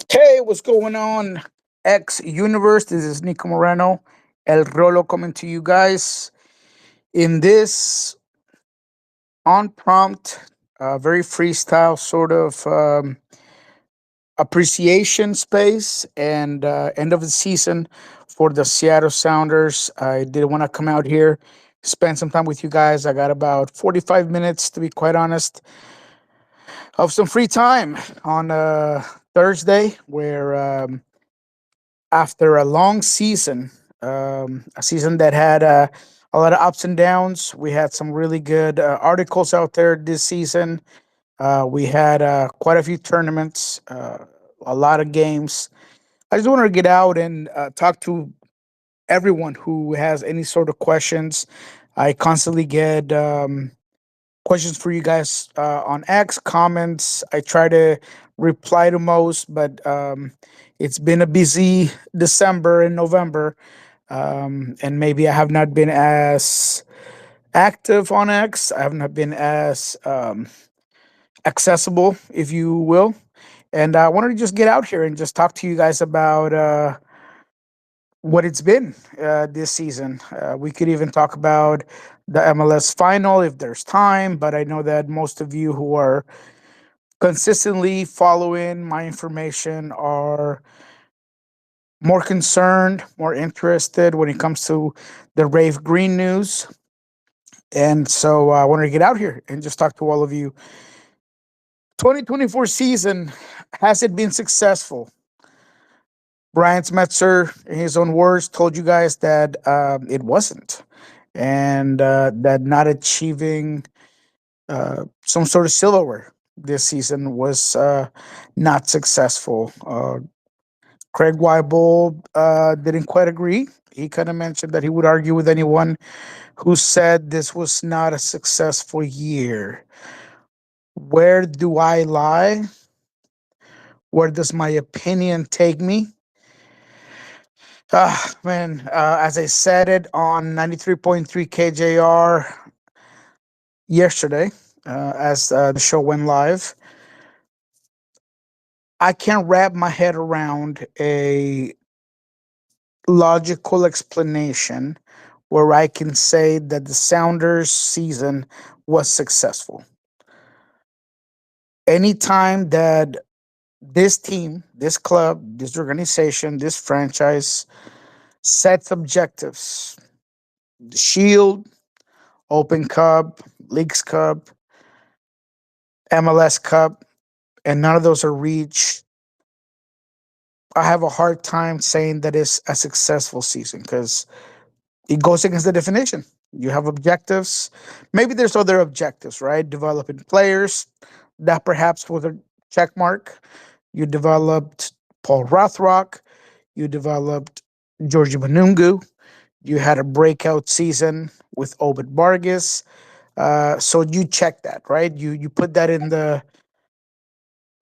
Hey, what's going on, X Universe? This is Nico Moreno, El Rolo, coming to you guys in this on prompt, very freestyle sort of appreciation space and end of the season for the Seattle Sounders. I did want to come out here, spend some time with you guys. I got about 45 minutes, to be quite honest, of some free time on Thursday, where after a long season, a season that had a lot of ups and downs. We had some really good articles out there this season. We had quite a few tournaments, a lot of games. I just wanted to get out and talk to everyone who has any sort of questions. I constantly get questions for you guys on X comments. I try to reply to most, but it's been a busy December and November, and maybe I have not been as active on X. I have not been as accessible, if you will. And I wanted to just get out here and just talk to you guys about what it's been this season. We could even talk about the MLS final if there's time, but I know that most of you who are consistently following my information are more concerned, more interested when it comes to the Rave Green news. And so I wanted to get out here and just talk to all of you. 2024 season, has it been successful? Brian Smetzer, in his own words, told you guys that it wasn't, and that not achieving some sort of silverware this season was not successful. Craig Weibel didn't quite agree. He kind of mentioned that he would argue with anyone who said this was not a successful year. Where do I lie? Where does my opinion take me? Man, as I said it on 93.3 KJR yesterday, as the show went live, I can't wrap my head around a logical explanation where I can say that the Sounders season was successful. Anytime that this team, this club, this organization, this franchise sets objectives, the Shield, Open Cup, Leagues Cup, MLS Cup, and none of those are reached, I have a hard time saying that it's a successful season because it goes against the definition. You have objectives. Maybe there's other objectives, right? Developing players, that perhaps was a check mark. You developed Paul Rothrock. You developed Georgie Banungu. You had a breakout season with Obed Vargas. So you check that, right? You put that in the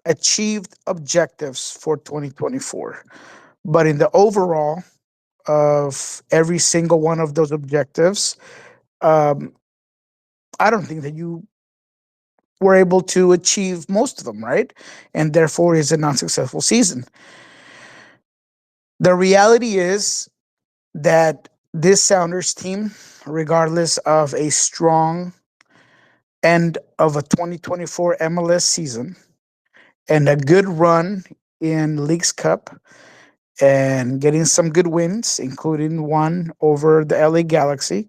achieved objectives for 2024. But in the overall of every single one of those objectives, um, I don't think that you were able to achieve most of them, right? And therefore is a non-successful season. The reality is that this Sounders team, regardless of a strong end of a 2024 MLS season and a good run in Leagues Cup and getting some good wins, including one over the LA Galaxy,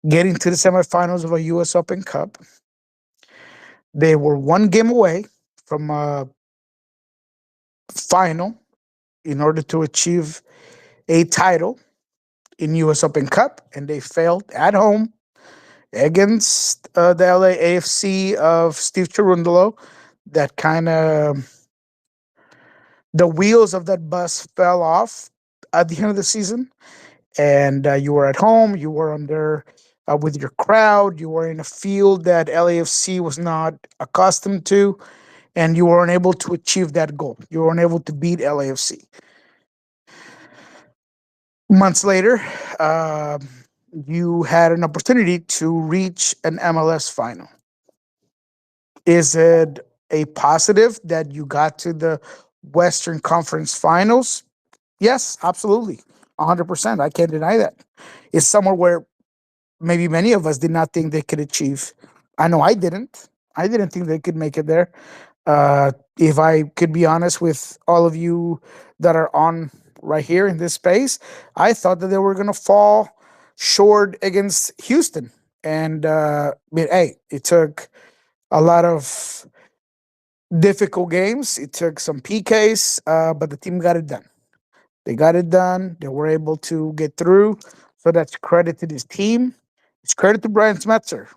getting to the semifinals of a US Open Cup. They were one game away from a final in order to achieve a title in US Open Cup, and they failed at home against the LA AFC of Steve Cherundolo. That kind of the wheels of that bus fell off at the end of the season, and you were at home. You were under with your crowd. You were in a field that LAFC was not accustomed to, and you were unable to achieve that goal. You were unable to beat LAFC. Months later, uh, you had an opportunity to reach an MLS final. Is it a positive that you got to the Western Conference Finals. Yes, absolutely. 100%. I can't deny that. It's somewhere where maybe many of us did not think they could achieve. I know I didn't. I didn't think they could make it there. If I could be honest with all of you that are on right here in this space, I thought that they were going to fall short against Houston. And I mean, hey, it took a lot of difficult games. It took some PKs, but the team got it done. They got it done. They were able to get through. So that's credit to this team. It's credit to Brian Smetzer,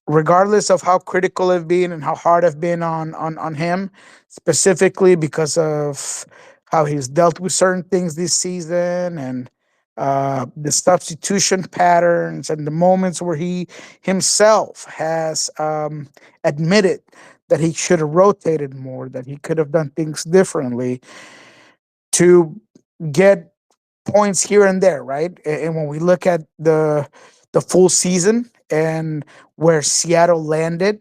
regardless of how critical I've been and how hard I've been on him, specifically because of how he's dealt with certain things this season and the substitution patterns and the moments where he himself has admitted that he should have rotated more, that he could have done things differently to get points here and there, right? And when we look at the full season and where Seattle landed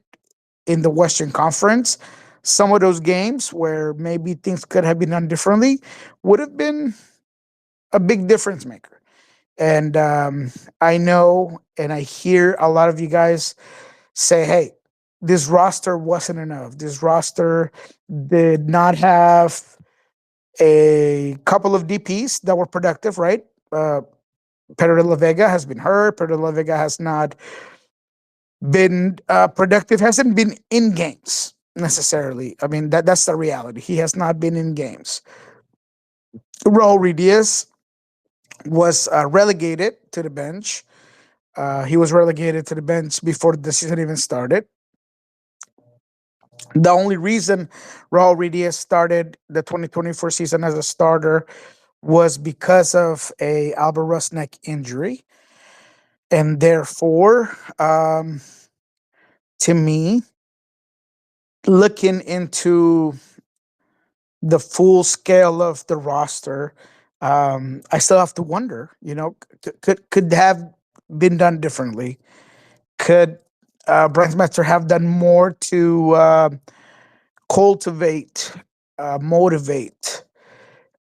in the Western Conference, some of those games where maybe things could have been done differently would have been a big difference maker. And I know and I hear a lot of you guys say, hey, this roster wasn't enough. This roster did not have a couple of DPs that were productive, right? Pedro de la Vega has been hurt. Pedro de la Vega has not been productive, hasn't been in games necessarily. I mean, that's the reality. He has not been in games. Raul Diaz was relegated to the bench. He was relegated to the bench before the season even started. The only reason Raul Diaz started the 2024 season as a starter was because of a Albert Rusnak injury, and therefore, to me, looking into the full scale of the roster, I still have to wonder. Could have been done differently? Could Brian Smetzer have done more to cultivate, motivate,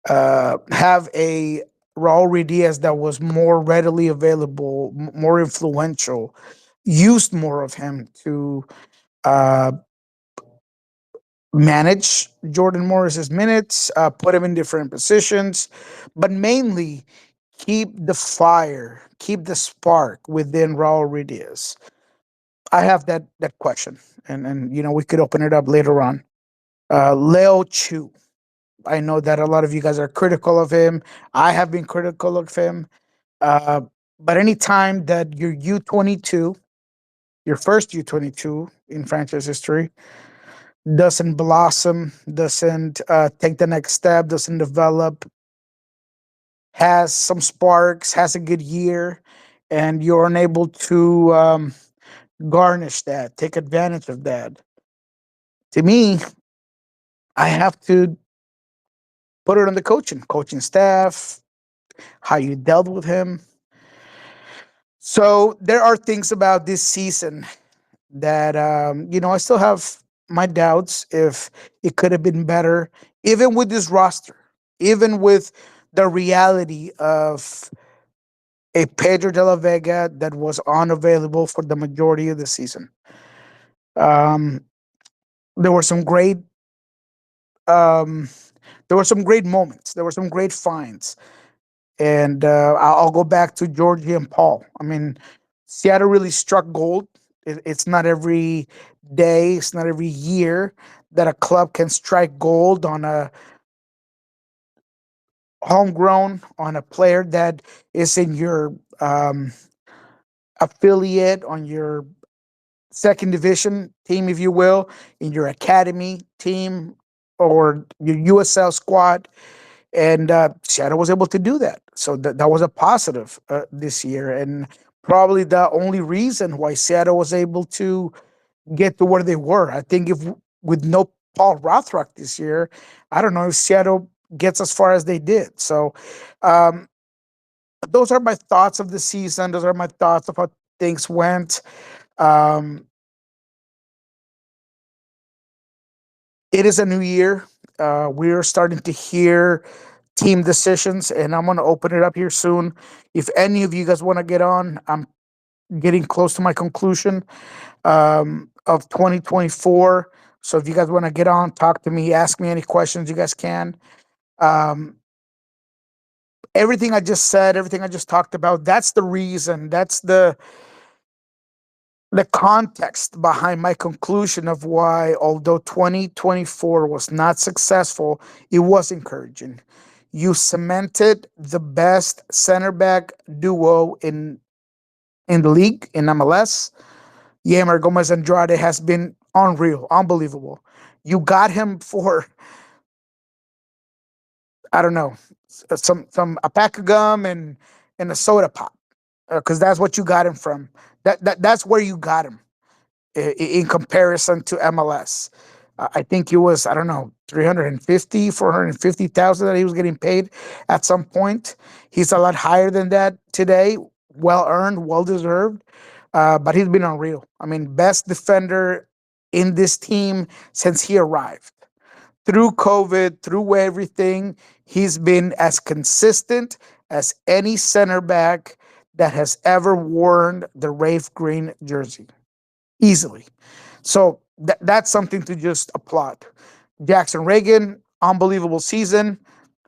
have a Raul Diaz that was more readily available, more influential, used more of him to uh, manage Jordan Morris's minutes, put him in different positions, but mainly keep the fire, keep the spark within Raul Diaz. I have that question, and we could open it up later on. Leo Chu. I know that a lot of you guys are critical of him. I have been critical of him. Uh, but anytime that your U22, your first U22 in franchise history, doesn't blossom, doesn't take the next step, doesn't develop, has some sparks, has a good year, and you're unable to garnish that, take advantage of that. To me, I have to put it on the coaching staff, how you dealt with him. So there are things about this season that I still have my doubts if it could have been better, even with this roster, even with the reality of a Pedro de la Vega that was unavailable for the majority of the season. Um, there were some great um, there were some great moments. There were some great finds, and I'll go back to Georgie and Paul. I mean, Seattle really struck gold. It's not every day, it's not every year that a club can strike gold on a homegrown, on a player that is in your affiliate, on your second division team, if you will, in your academy team or your USL squad. And Seattle was able to do that. So that was a positive this year. And probably the only reason why Seattle was able to get to where they were. I think if with no Paul Rothrock this year, I don't know if Seattle gets as far as they did. So um, those are my thoughts of the season. Those are my thoughts of how things went. Um, it is a new year. We're starting to hear team decisions, and I'm going to open it up here soon. If any of you guys want to get on, I'm getting close to my conclusion of 2024. So if you guys want to get on, talk to me, ask me any questions, you guys can. Um, Everything I just said, everything I just talked about, that's the reason. That's the context behind my conclusion of why, although 2024 was not successful, it was encouraging. You cemented the best center back duo in the league in MLS. Yammer Gomez Andrade has been unreal, unbelievable. You got him for, I don't know, some a pack of gum and a soda pop, because that's what you got him from. That's where you got him in comparison to MLS. I think it was, I don't know, 350, 450,000 that he was getting paid at some point. He's a lot higher than that today. Well earned, well deserved. But he's been unreal. I mean, best defender in this team since he arrived. Through COVID, through everything, he's been as consistent as any center back that has ever worn the Rafe Green jersey. Easily. So that's something to just applaud. Jackson Reagan, unbelievable season.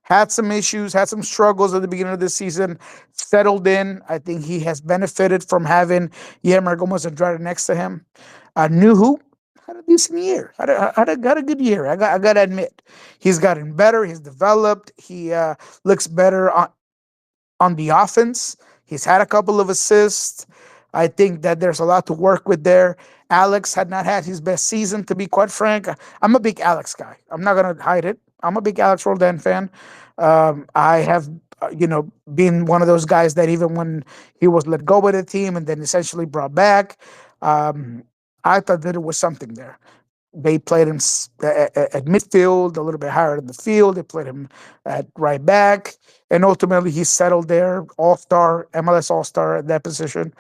Had some issues, had some struggles at the beginning of the season. Settled in. I think he has benefited from having Yammer Gomez Andrade next to him. Nuhu had a decent year. Had a good year. I got to admit, he's gotten better. He's developed. He looks better on the offense. He's had a couple of assists. I think that there's a lot to work with there. Alex had not had his best season, to be quite frank. I'm a big Alex guy. I'm not going to hide it. I'm a big Alex Roldan fan. I have, been one of those guys that even when he was let go by the team and then essentially brought back, um, I thought that it was something there. They played him at midfield, a little bit higher in the field. They played him at right back, and ultimately he settled there, All Star, MLS All Star at that position.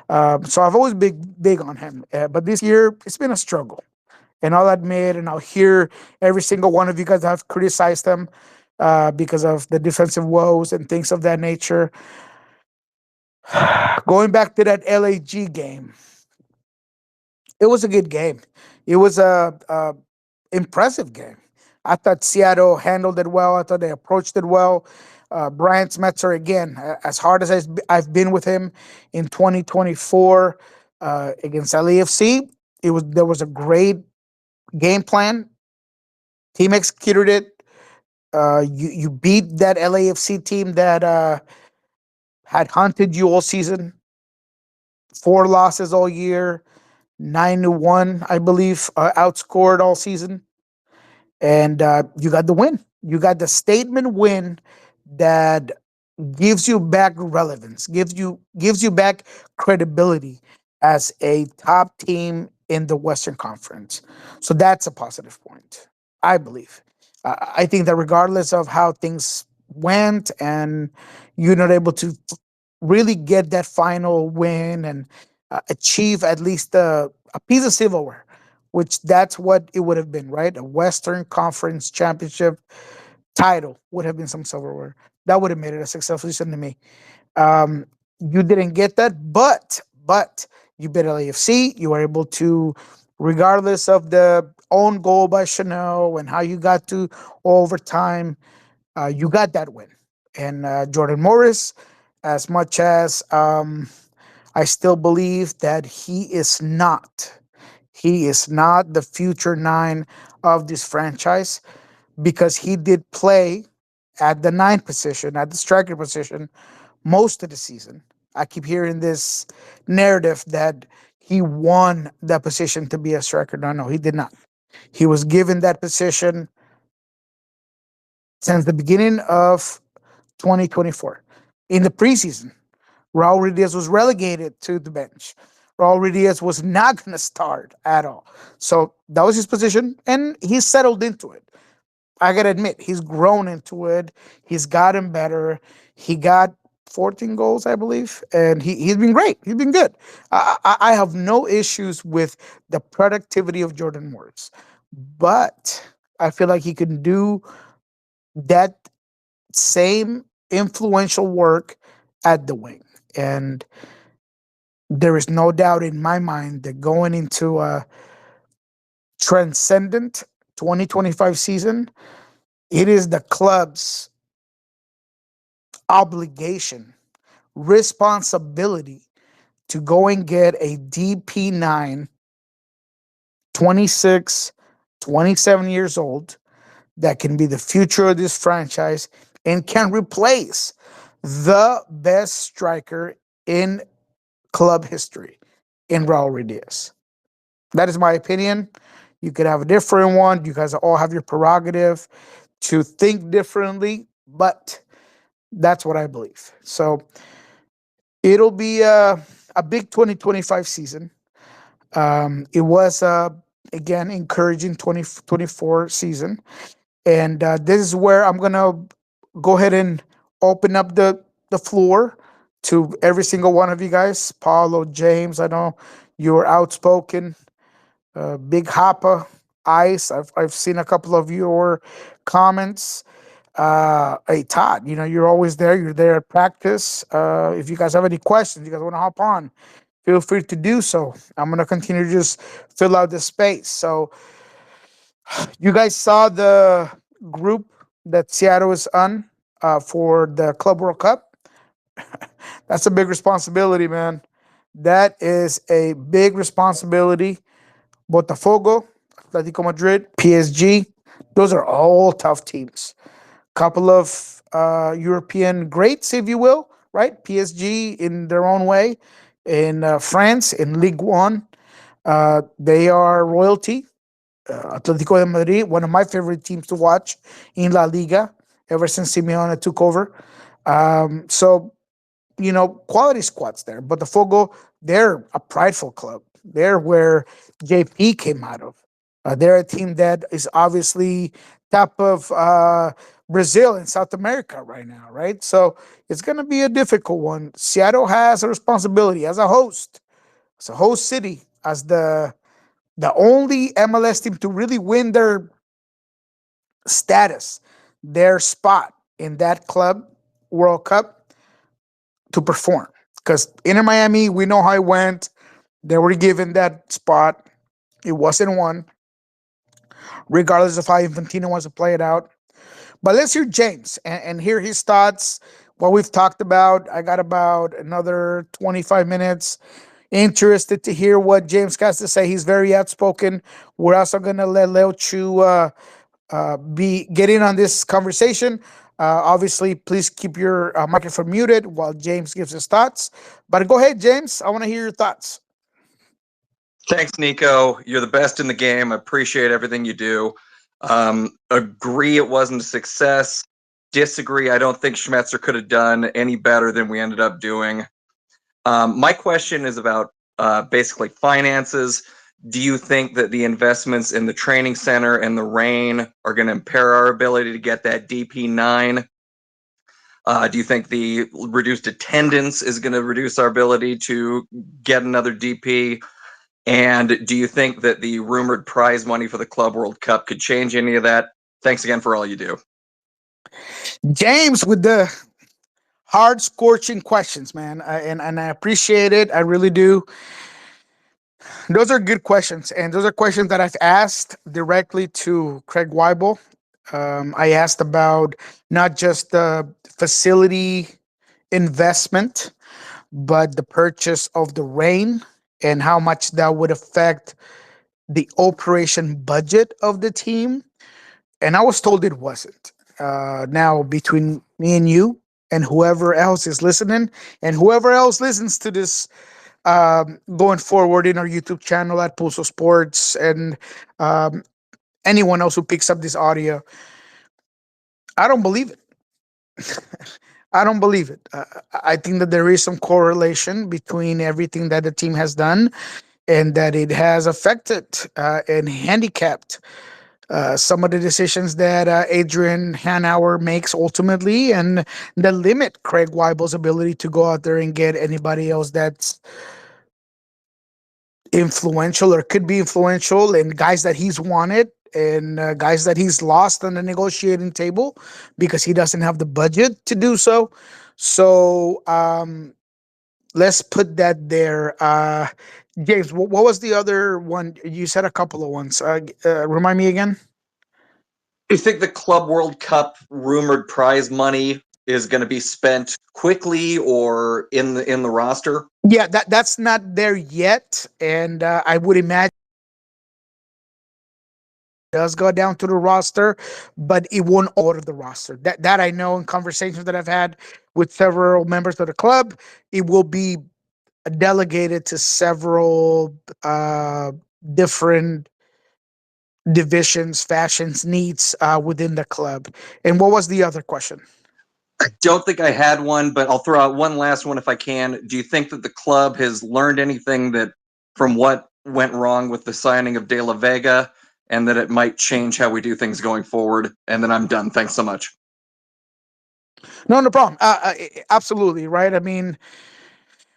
So I've always big on him, but this year it's been a struggle, and I'll admit, and I'll hear every single one of you guys have criticized him because of the defensive woes and things of that nature. Going back to that LAG game, it was a good game. It was a impressive game. I thought Seattle handled it well. I thought they approached it well. Brian Smetzer, again, as hard as I've been with him in 2024 against LAFC, there was a great game plan. Team executed it. You beat that LAFC team that had hunted you all season. 4 losses all year, 9-1, I believe, outscored all season, and you got the win. You got the statement win that gives you back relevance, gives you back credibility as a top team in the Western Conference. So that's a positive point, I believe. I think that regardless of how things went, and you're not able to really get that final win and achieve at least a piece of silverware, which that's what it would have been, right? A Western Conference championship title would have been some silverware. That would have made it a successful season to me. You didn't get that, but you beat LAFC. You were able to, regardless of the own goal by Chanel and how you got to overtime, you got that win. And Jordan Morris, as much as I still believe that he is not the future nine of this franchise, because he did play at the nine position, at the striker position, most of the season. I keep hearing this narrative that he won that position to be a striker. No, no, he did not. He was given that position since the beginning of 2024 in the preseason. Raul Ruidiaz was relegated to the bench. Raul Ruidiaz was not going to start at all. So that was his position, and he settled into it. I got to admit, he's grown into it. He's gotten better. He got 14 goals, I believe, and he's been great. He's been good. I have no issues with the productivity of Jordan Morris, but I feel like he can do that same influential work at the wing. And there is no doubt in my mind that going into a transcendent 2025 season, it is the club's obligation, responsibility to go and get a DP9, 26, 27 years old, that can be the future of this franchise and can replace the best striker in club history in Raul Diaz. That is my opinion. You could have a different one. You guys all have your prerogative to think differently, but that's what I believe. So it'll be a big 2025 season. It was, again, encouraging 2024 season. And this is where I'm going to go ahead and open up the floor to every single one of you guys. Paulo, James, I know you're outspoken. Big Hopper, Ice, I've seen a couple of your comments. Hey, Todd, you're always there. You're there at practice. If you guys have any questions, you guys want to hop on, feel free to do so. I'm going to continue to just fill out the space. So, you guys saw the group that Seattle is on for the Club World Cup. That's a big responsibility, man. That is a big responsibility. Botafogo, Atletico Madrid, PSG, those are all tough teams. Couple of European greats, if you will, right? PSG in their own way. In France, in Ligue 1, they are royalty. Atletico de Madrid, one of my favorite teams to watch in La Liga ever since Simeone took over. So, quality squads there. But the Fogo, they're a prideful club. They're where JP came out of. They're a team that is obviously top of Brazil and South America right now, right? So it's going to be a difficult one. Seattle has a responsibility as a host city, as the only MLS team to really win their status, their spot in that club World Cup to perform. Because Inter Miami, we know how it went. They were given that spot. It wasn't won, regardless of how Infantino wants to play it out. But let's hear James and hear his thoughts, what we've talked about. I got about another 25 minutes. Interested to hear what James has to say. He's very outspoken. We're also going to let Leo Chu be get in on this conversation. Obviously, please keep your microphone muted while James gives his thoughts. But go ahead, James. I want to hear your thoughts. Thanks, Niko. You're the best in the game. I appreciate everything you do. Agree it wasn't a success. Disagree. I don't think Schmetzer could have done any better than we ended up doing. My question is about basically finances. Do you think that the investments in the training center and the rain are going to impair our ability to get that DP9? Do you think the reduced attendance is going to reduce our ability to get another DP? And do you think that the rumored prize money for the Club World Cup could change any of that? Thanks again for all you do. James with the hard, scorching questions, man. And I appreciate it. I really do. Those are good questions. And those are questions that I've asked directly to Craig Weibel. I asked about not just the facility investment, but the purchase of the rain and how much that would affect the operation budget of the team. And I was told it wasn't. Now, between me and you, and whoever else is listening, and whoever else listens to this going forward in our YouTube channel at Pulso Sports, and um, anyone else who picks up this audio, I don't believe it. I don't believe it. I think that there is some correlation between everything that the team has done and that it has affected and handicapped some of the decisions that Adrian Hanauer makes ultimately, and that limit Craig Weibel's ability to go out there and get anybody else that's influential or could be influential, and guys that he's wanted and guys that he's lost on the negotiating table because he doesn't have the budget to do so. So let's put that there. James, what was the other one? You said a couple of ones. Remind me again. Do you think the Club World Cup rumored prize money is going to be spent quickly or in the roster? Yeah, that's not there yet, and I would imagine it does go down to the roster, but it won't all go to the roster. That I know in conversations that I've had with several members of the club, it will be delegated to several different divisions, fashions, needs within the club. And what was the other question? I don't think I had one, but I'll throw out one last one if I can. Do you think that the club has learned anything that from what went wrong with the signing of De La Vega, and that it might change how we do things going forward? And then I'm done. Thanks so much. No, no problem. Absolutely, right? I mean,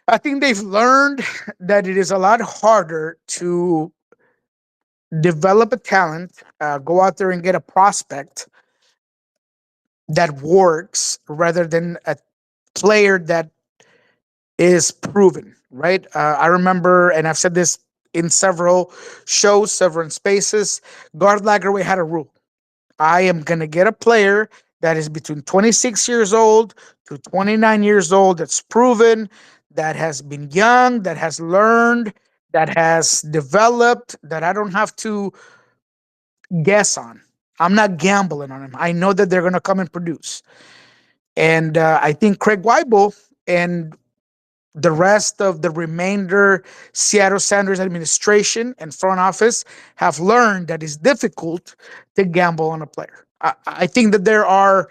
I think they've learned that it is a lot harder to develop a talent, go out there and get a prospect that works rather than a player that is proven, right? I remember, and I've said this in several shows, several spaces. Gard Lagerwey had a rule. I am going to get a player that is between 26 years old to 29 years old, that's proven, that has been young, that has learned, that has developed, that I don't have to guess on. I'm not gambling on them. I know that they're going to come and produce. And I think Craig Weibel and the rest of the remainder Seattle Sounders administration and front office have learned that it's difficult to gamble on a player. I think that there are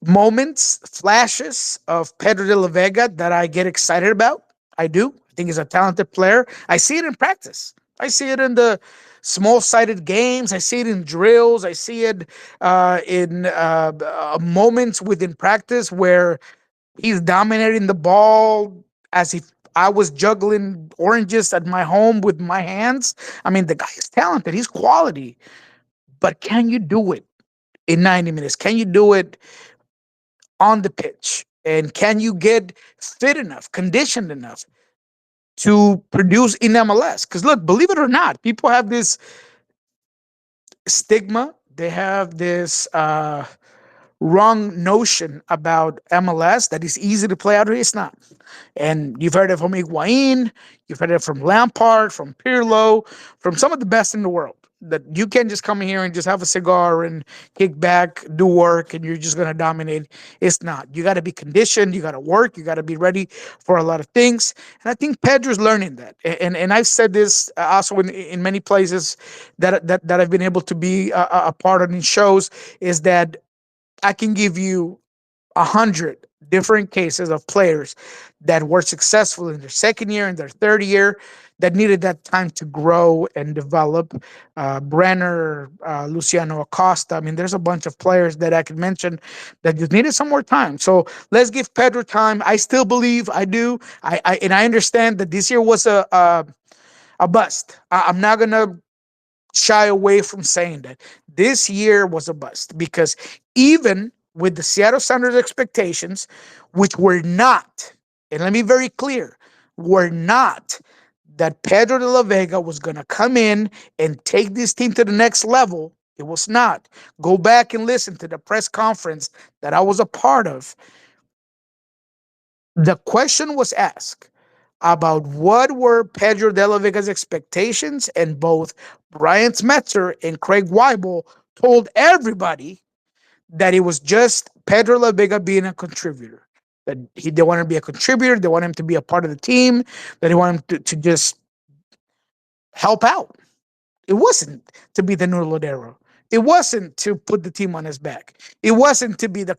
moments, flashes of Pedro de la Vega that I get excited about. I do. I think he's a talented player. I see it in practice. I see it in the small sided games. I see it in drills. I see it in moments within practice where he's dominating the ball as if I was juggling oranges at my home with my hands. I mean, the guy is talented. He's quality. But can you do it in 90 minutes? Can you do it on the pitch? And can you get fit enough, conditioned enough to produce in MLS? Because look, believe it or not, people have this stigma. They have this wrong notion about MLS that is easy to play out here. It's not. And you've heard it from Higuain, you've heard it from Lampard, from Pirlo, from some of the best in the world. That you can't just come in here and just have a cigar and kick back, do work, and you're just going to dominate. It's not. You got to be conditioned. You got to work. You got to be ready for a lot of things. And I think Pedro's learning that. And I've said this also in many places that I've been able to be a part of in shows is that I can give you 100 different cases of players that were successful in their second year and their third year that needed that time to grow and develop. Brenner, Luciano Acosta. I mean, there's a bunch of players that I could mention that just needed some more time. So let's give Pedro time. I still believe, I do. And I understand that this year was a bust. I'm not gonna shy away from saying that this year was a bust because even with the Seattle Sounders expectations, which were not, and let me be very clear, were not that Pedro de la Vega was going to come in and take this team to the next level. It was not. Go back and listen to the press conference that I was a part of. The question was asked about what were Pedro de la Vega's expectations, and both Brian Smetzer and Craig Weibel told everybody that it was just Pedro La Vega being a contributor. That they want him to be a contributor, they want him to be a part of the team, that they want him to just help out. It wasn't to be the new Lodero. It wasn't to put the team on his back. It wasn't to be the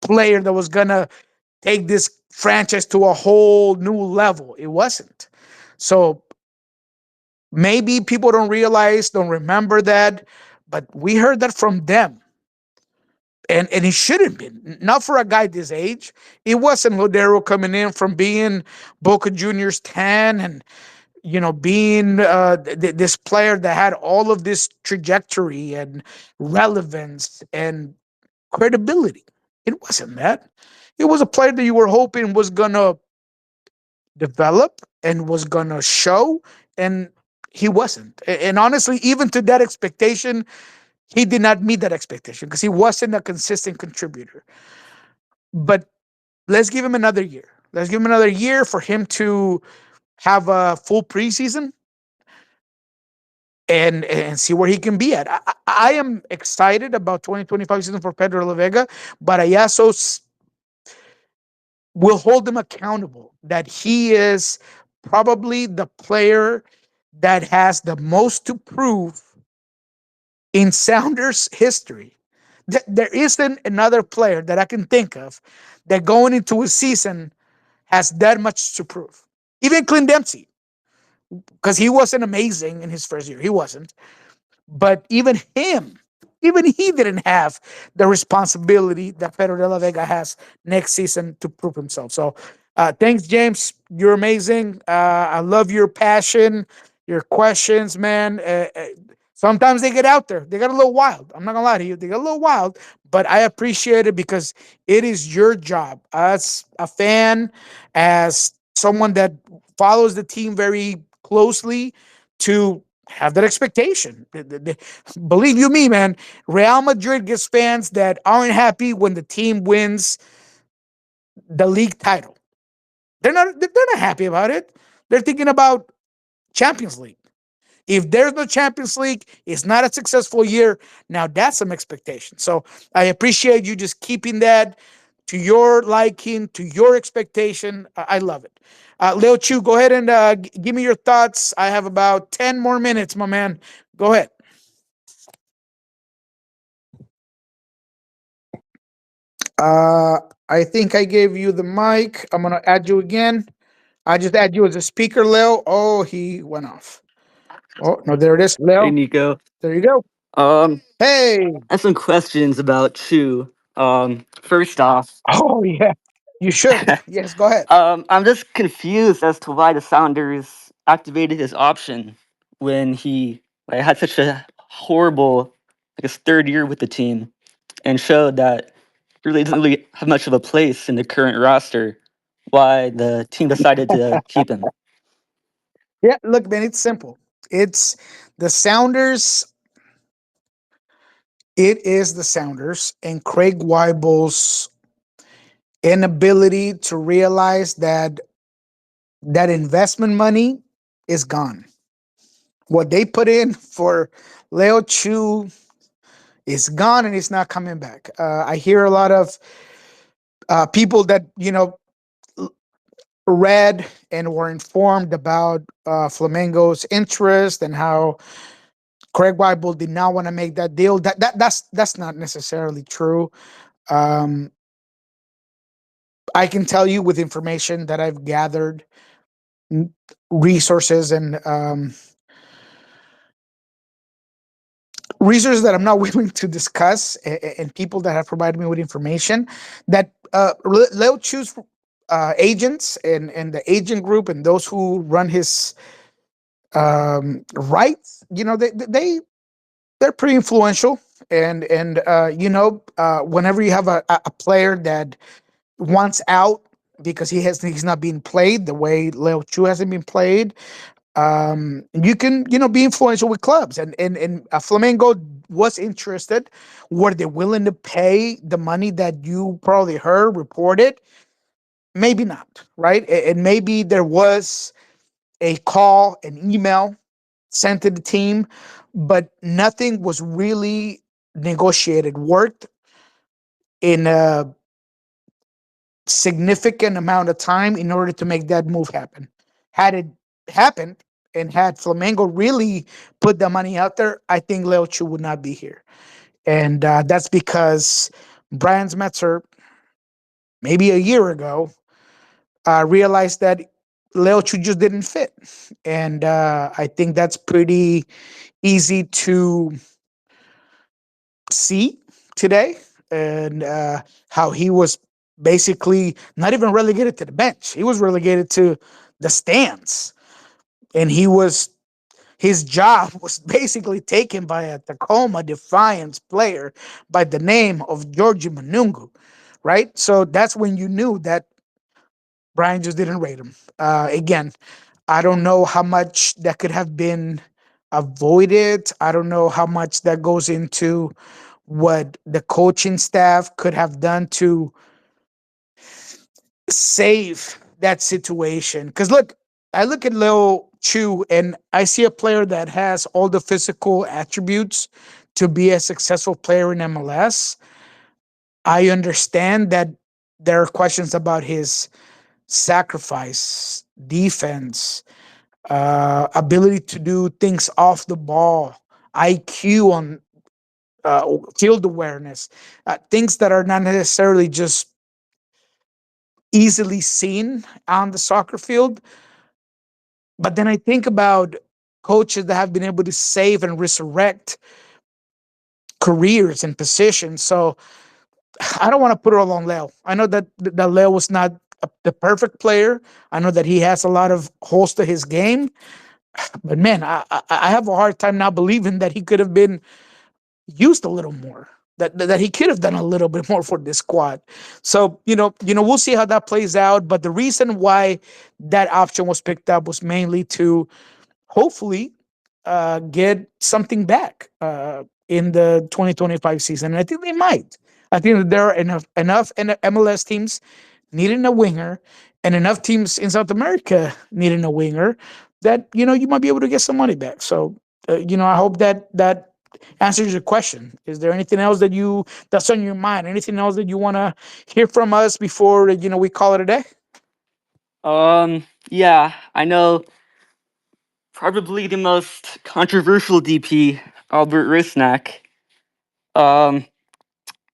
player that was gonna take this franchise to a whole new level. It wasn't. So maybe people don't realize, don't remember that, but we heard that from them. And it shouldn't been. Not for a guy this age. It wasn't Lodero coming in from being Boca Juniors 10 and being this player that had all of this trajectory and relevance and credibility. It wasn't that. It was a player that you were hoping was gonna develop and was gonna show, and he wasn't. And honestly, even to that expectation, he did not meet that expectation because he wasn't a consistent contributor. But let's give him another year. Let's give him another year for him to have a full preseason and see where he can be at. I am excited about 2025 season for Pedro La Vega, but I also will hold him accountable that he is probably the player that has the most to prove in Sounders history. There isn't another player that I can think of that going into a season has that much to prove. Even Clint Dempsey, because he wasn't amazing in his first year. He wasn't. But even he didn't have the responsibility that Pedro de la Vega has next season to prove himself. So thanks, James. You're amazing. I love your passion, your questions, man. Sometimes they get out there. They get a little wild. I'm not gonna lie to you. They get a little wild, but I appreciate it because it is your job as a fan, as someone that follows the team very closely to have that expectation. Believe you me, man, Real Madrid gets fans that aren't happy when the team wins the league title. They're not happy about it. They're thinking about Champions League. If there's no Champions League, it's not a successful year. Now that's some expectation. So I appreciate you just keeping that to your liking, to your expectation. I love it. Leo Chu, go ahead and give me your thoughts. I have about 10 more minutes, my man. Go ahead. Uh, I think I gave you the mic. I'm going to add you again. I just add you as a speaker, Leo. Oh, he went off. Oh, no, there it is. Hey Leo, Nico. there you go. Um, Hey. I have some questions about Chu. First off, Oh, yeah. You should. Yes, go ahead. I'm just confused as to why the Sounders activated his option when he had such a horrible, his third year with the team, and showed that he really doesn't really have much of a place in the current roster. Why the team decided to keep him? Yeah, look, man, it's simple. It's the Sounders. It is the Sounders and Craig Weibel's inability to realize that that investment money is gone. What they put in for Leo Chu is gone and it's not coming back. I hear a lot of people that read and were informed about Flamengo's interest and how Craig Weibel did not want to make that deal. That's not necessarily true. Um, I can tell you with information that I've gathered, resources and resources that I'm not willing to discuss, and people that have provided me with information that Leo Chu's agents and the agent group and those who run his rights, they're pretty influential. And whenever you have a player that wants out because he's not being played the way Leo Chu hasn't been played, you can be influential with clubs, and Flamengo was interested. Were they willing to pay the money that you probably heard reported? Maybe not, right? And maybe there was a call, an email sent to the team, but nothing was really negotiated, worked in a significant amount of time in order to make that move happen. Had it happened and had Flamengo really put the money out there, I think Leo Chu would not be here. And that's because Brian Smetzer, maybe a year ago, realized that Leo Chu just didn't fit. And I think that's pretty easy to see today, and how he was basically not even relegated to the bench. He was relegated to the stands. and his job was basically taken by a Tacoma Defiance player by the name of Georgie Manungu, right? So that's when you knew that Brian just didn't rate him. Again, I don't know how much that could have been avoided. I don't know how much that goes into what the coaching staff could have done to save that situation. Because look, I look at Lil Chu and I see a player that has all the physical attributes to be a successful player in MLS. I understand that there are questions about his sacrifice, defense, ability to do things off the ball, IQ on field awareness, things that are not necessarily just easily seen on the soccer field. But then I think about coaches that have been able to save and resurrect careers and positions. So I don't want to put it all on Leo. I know that Leo was not the perfect player. I know that he has a lot of holes to his game. But man, I have a hard time now believing that he could have been used a little more. That he could have done a little bit more for this squad. So we'll see how that plays out. But the reason why that option was picked up was mainly to hopefully get something back in the 2025 season. And I think they might. I think that there are enough MLS teams needing a winger and enough teams in South America needing a winger that you might be able to get some money back. So I hope that answers your question. Is there anything else that's on your mind? Anything else that you want to hear from us before we call it a day? Yeah, I know probably the most controversial DP, Albert Risnak. Um,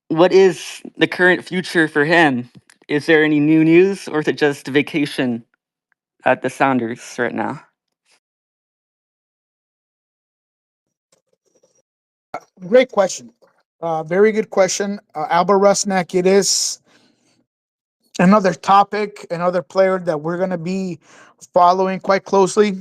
what is the current future for him? Is there any new news, or is it just vacation at the Sounders right now? Great question. Very good question. Albert Rusnak, it is another topic, another player that we're going to be following quite closely.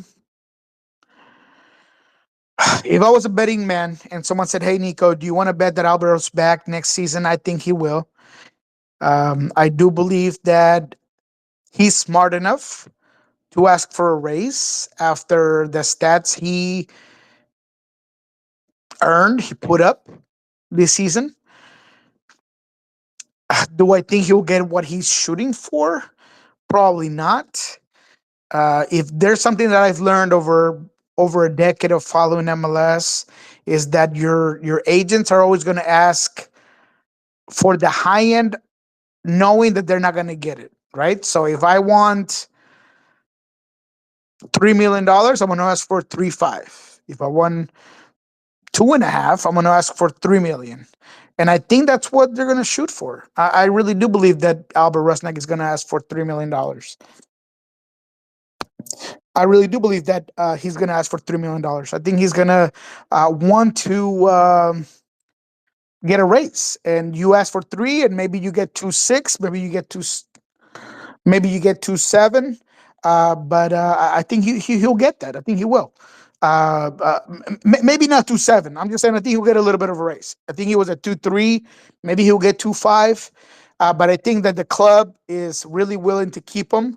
If I was a betting man and someone said, "Hey, Nico, do you want to bet that Alberto's back next season?" I think he will. I do believe that he's smart enough to ask for a raise after the stats he put up this season. Do I think he'll get what he's shooting for? Probably not. If there's something that I've learned over a decade of following MLS, is that your agents are always going to ask for the high end, knowing that they're not going to get it, right? So if I want $3 million, I'm going to ask for 3.5. If I want 2.5, I'm going to ask for 3 million. And I think that's what they're going to shoot for. I really do believe that Albert Rusnak is going to ask for $3 million. I really do believe that he's going to ask for $3 million. I think he's going to want to get a raise, and you ask for three, and maybe you get 2.6, maybe you get 2.7. But I think he'll get that. I think he will. Maybe not 2.7. I'm just saying I think he'll get a little bit of a raise. I think he was at 2.3. Maybe he'll get 2.5. But I think that the club is really willing to keep him.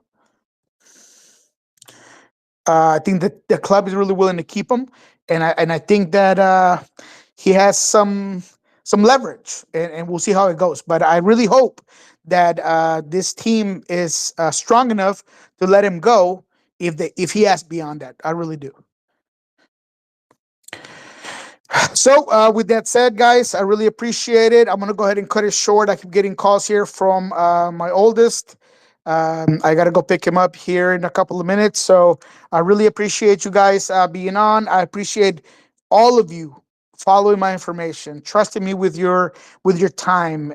I think that the club is really willing to keep him, and I think that he has some leverage, and we'll see how it goes. But I really hope that this team is strong enough to let him go if he has beyond that. I really do. So, with that said, guys, I really appreciate it. I'm gonna go ahead and cut it short. I keep getting calls here from my oldest. I gotta go pick him up here in a couple of minutes. So, I really appreciate you guys being on. I appreciate all of you following my information, trusting me with your time,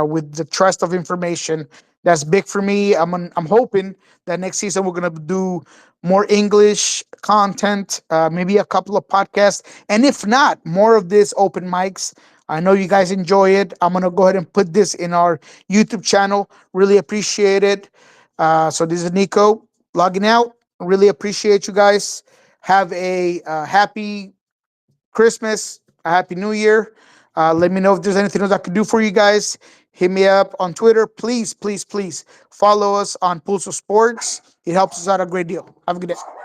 with the trust of information. That's big for me. I'm hoping that next season we're gonna do more English content, maybe a couple of podcasts, and if not, more of this open mics. I know you guys enjoy it. I'm gonna go ahead and put this in our YouTube channel. Really appreciate it. So this is Nico logging out. Really appreciate you guys. Have a happy Christmas, a happy New Year. Let me know if there's anything else I can do for you guys. Hit me up on Twitter. Please, please, please follow us on Pulso Sports. It helps us out a great deal. Have a good day.